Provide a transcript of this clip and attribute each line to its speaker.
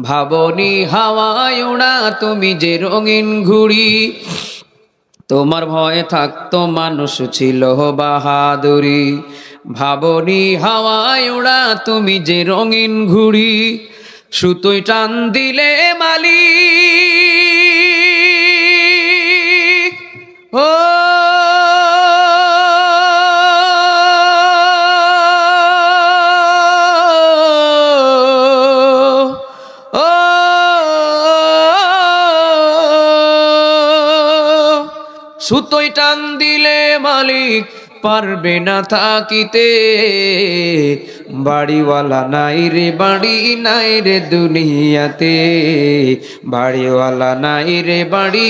Speaker 1: ভাবনি হাওয়ায় উড়া তুমি যে রঙিন ঘুড়ি, তোমার ভয়ে থাকতো মানুষ ছিল বাহাদুরি। ভাবনি হাওয়ায় উড়া তুমি যে রঙিন ঘুড়ি, সুতোয় টান দিলে মালিক। ও ও সুতোয় টান দিলে মালিক পারবে না থাকিতে। বাড়িওয়ালা নাই রে বাড়ি নাই রে দুনিয়াতে, বাড়িওয়ালা নাই রে বাড়ি।